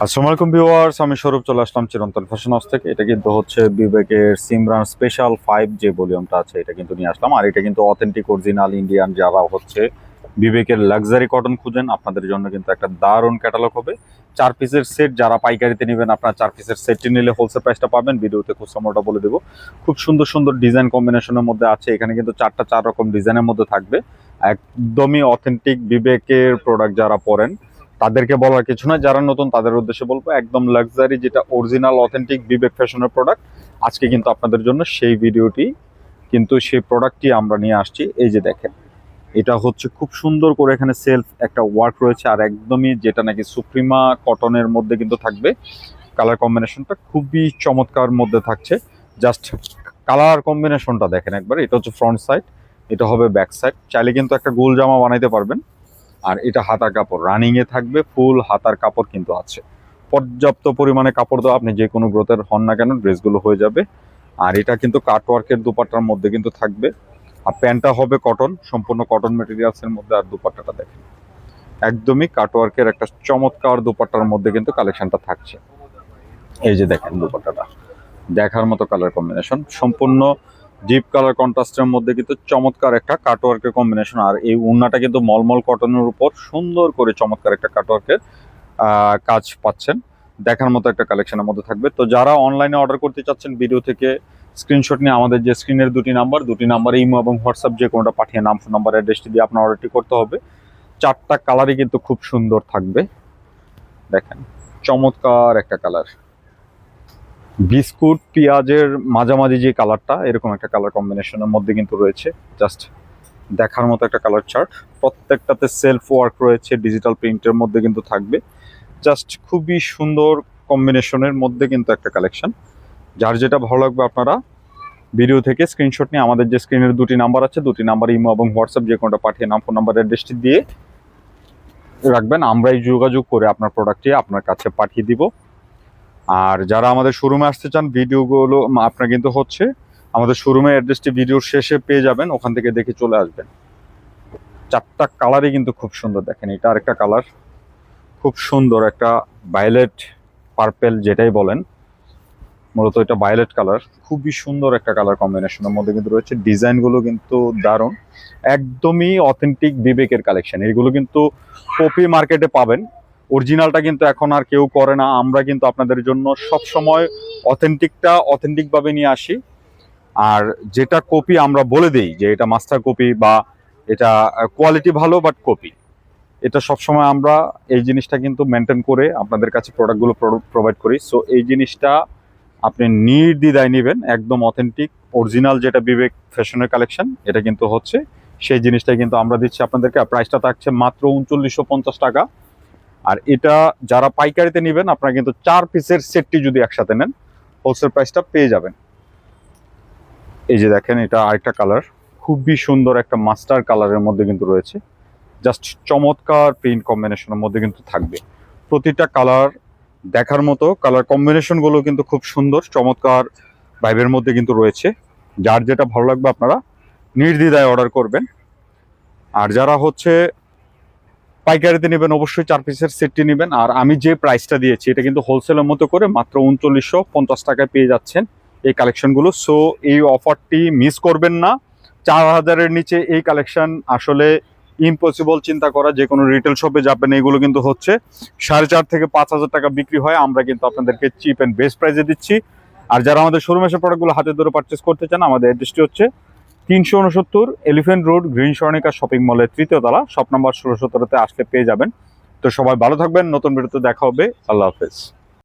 আসসালামু আলাইকুম ভিউয়ার্স, আমি স্বরূপ চলে আসলাম চিরন্তন ফ্যাশন হাউস থেকে। এটা কিন্তু হচ্ছে বিবেকের সিমরান স্পেশাল 5 যে ভলিউমটা আছে এটা কিন্তু নিয়ে আসলাম। আর এটা কিন্তু অথেন্টিক অরিজিনাল ইন্ডিয়ান যারা হচ্ছে বিবেকের লাক্সারি কটন খুঁজেন আপনাদের জন্য কিন্তু একটা দারুণ ক্যাটালগ হবে। 4 পিসের সেট যারা পাইকারিতে নেবেন আপনারা 4 পিসের সেটটি নিলে হোলসেল প্রাইসটা পাবেন। ভিডিওতে খুচরা মোটা বলে দেবো। খুব সুন্দর সুন্দর ডিজাইন কম্বিনেশনের মধ্যে আছে। এখানে কিন্তু 4 রকম ডিজাইনের মধ্যে থাকবে। একদমই অথেন্টিক বিবেকের প্রোডাক্ট যারা পরেন তাদেরকে বলার কিছু না, যারা নতুন তাদের উদ্দেশ্যে বলবো একদম লাক্সারি যেটা অরিজিনাল অথেন্টিক বিবেক ফ্যাশনের প্রোডাক্ট। আজকে কিন্তু আপনাদের জন্য সেই ভিডিওটি কিন্তু সেই প্রোডাক্টটি আমরা নিয়ে আসছি। এই যে দেখেন, এটা হচ্ছে খুব সুন্দর করে এখানে সেলফ একটা ওয়ার্ক রয়েছে আর একদমই যেটা নাকি সুপ্রিমা কটনের মধ্যে কিন্তু থাকবে। কালার কম্বিনেশনটা খুবই চমৎকার মধ্যে থাকছে। জাস্ট কালার কম্বিনেশনটা দেখেন একবার। এটা হচ্ছে ফ্রন্ট সাইড, এটা হবে ব্যাক সাইড। চাইলে কিন্তু একটা গোল জামা বানাইতে পারবেন। আর এটা হাতার কাপড় রানিং এ থাকবে, ফুল হাতার কাপড় কিন্তু আছে। পর্যাপ্ত পরিমাণে কাপড় দেওয়া, আপনি যে কোনো গ্রোথের হন না কেন ড্রেসগুলো হয়ে যাবে। আর এটা কিন্তু কাটওয়ার্কের দুপাট্টার মধ্যে কিন্তু থাকবে। আর প্যান্টটা হবে কটন, সম্পূর্ণ কটন মেটেরিয়ালস এর মধ্যে। আর দুপাট্টাটা দেখেন একদমই কাটওয়ার্কের একটা চমৎকার দুপাট্টার মধ্যে কিন্তু কালেকশনটা থাকছে। এই যে দেখেন দুপাট্টাটা দেখার মতো কালার কম্বিনেশন, সম্পূর্ণ ডিপ কালার কন্ট্রাস্টের মধ্যে কিন্তু চমৎকার একটা কাটওয়ার্কের কম্বিনেশন। আর এই উন্নাটা কিন্তু মলমল কটনের উপর সুন্দর করে চমৎকার একটা কাটওয়ার্কের কাজ পাচ্ছেন। দেখার মতো একটা কালেকশনের মধ্যে থাকবে। তো যারা অনলাইনে অর্ডার করতে চাচ্ছেন ভিডিও থেকে স্ক্রিনশট নিয়ে আমাদের যে স্ক্রিনের দুটি নাম্বার ইমো এবং হোয়াটসঅ্যাপ যে কোনোটা পাঠিয়ে নাম ফোন নাম্বার অ্যাড্রেসটি দিয়ে আপনার অর্ডারটি করতে হবে। 4টা কালারই কিন্তু খুব সুন্দর থাকবে। দেখেন চমৎকার একটা কালার, বিস্কুট পেঁয়াজের মাঝামাঝি যে কালারটা, এরকম একটা কালার কম্বিনেশনের মধ্যে কিন্তু রয়েছে। জাস্ট দেখার মতো একটা কালার চার্ট। প্রত্যেকটাতে সেলফ ওয়ার্ক রয়েছে, ডিজিটাল প্রিন্টের মধ্যে কিন্তু থাকবে। জাস্ট খুবই সুন্দর কম্বিনেশনের মধ্যে কিন্তু একটা কালেকশন। যার যেটা ভালো লাগবে আপনারা ভিডিও থেকে স্ক্রিনশট নিয়ে আমাদের যে স্ক্রিনের দুটি নাম্বার আছে, দুটি নাম্বার ইমো এবং হোয়াটসঅ্যাপ যে কোনোটা পাঠিয়ে নাম ফোন নাম্বার অ্যাড্রেসটি দিয়ে রাখবেন। আমরাই যোগাযোগ করে আপনার প্রোডাক্টটি আপনার কাছে পাঠিয়ে দিব। আর যারা আমাদের শোরুমে আসতে চান ভিডিওগুলো আপনার কিন্তু হচ্ছে আমাদের শোরুমের অ্যাড্রেসটি ভিডিওর শেষে পেয়ে যাবেন, ওখান থেকে দেখে চলে আসবেন। 4টা কালারই কিন্তু খুব সুন্দর। দেখেন এটা আরেকটা কালার, খুব সুন্দর একটা ভায়োলেট পার্পেল যেটাই বলেন, মূলত এটা ভায়োলেট কালার। খুবই সুন্দর একটা কালার কম্বিনেশনের মধ্যে কিন্তু রয়েছে। ডিজাইনগুলো কিন্তু দারুণ, একদমই অথেন্টিক বিবেকের কালেকশন। এগুলো কিন্তু কপি মার্কেটে পাবেন, অরিজিনালটা কিন্তু এখন আর কেউ করে না। আমরা কিন্তু আপনাদের জন্য সব সময় অথেন্টিকটা অথেন্টিকভাবে নিয়ে আসি। আর যেটা কপি আমরা বলে দিই যে এটা মাস্টার কপি বা এটা কোয়ালিটি ভালো বাট কপি, এটা সবসময় আমরা এই জিনিসটা কিন্তু মেনটেন করে আপনাদের কাছে প্রোডাক্টগুলো প্রোভাইড করি। সো এই জিনিসটা আপনি নির্দ্বিধায় নেবেন, একদম অথেন্টিক অরিজিনাল যেটা বিবেক ফ্যাশনের কালেকশন এটা কিন্তু হচ্ছে সেই জিনিসটাই কিন্তু আমরা দিচ্ছি আপনাদেরকে। প্রাইসটা থাকছে মাত্র 3950 টাকা। আর এটা যারা পাইকারিতে নেবেন আপনারা কিন্তু 4 পিসের সেটটি যদি একসাথে নেন হোলসেল প্রাইসটা পেয়ে যাবেন। এই যে দেখেন এটা আরেকটা কালার, খুবই সুন্দর একটা মাস্টার কালারের মধ্যে কিন্তু রয়েছে। জাস্ট চমৎকার প্রিন্ট কম্বিনেশনের মধ্যে কিন্তু থাকবে। প্রতিটা কালার দেখার মতো, কালার কম্বিনেশনগুলো কিন্তু খুব সুন্দর চমৎকার ভাইবের মধ্যে কিন্তু রয়েছে। যার যেটা ভালো লাগবে আপনারা নির্দ্বিধায় অর্ডার করবেন। আর যারা হচ্ছে পাইকারিতে নেবেন অবশ্যই 4 পিসের সেটটি নেবেন। আর আমি যে প্রাইসটা দিয়েছি এটা কিন্তু হোলসেলের মতো করে মাত্র 3950 টাকায় পেয়ে যাচ্ছেন এই কালেকশনগুলো। সো এই অফারটি মিস করবেন না। 4000-এর নিচে এই কালেকশন আসলে ইম্পসিবল চিন্তা করা। যে কোনো রিটেল শপে যাবেন এগুলো কিন্তু হচ্ছে 4.5 থেকে 5000 টাকা বিক্রি হয়। আমরা কিন্তু আপনাদেরকে চিপ অ্যান্ড বেস্ট প্রাইসে দিচ্ছি। আর যারা আমাদের শোরুমে এসে প্রোডাক্টগুলো হাতে ধরে পারচেস করতে চান আমাদের অ্যাড্রেসটি হচ্ছে 369 elephant road, green Swarnika shopping মলের 3য় তলা, শপ নাম্বার 16-17-তে আসলে পেয়ে যাবেন। তো সবাই ভালো থাকবেন, নতুন ভিডিওতে দেখা হবে। আল্লাহ হাফেজ।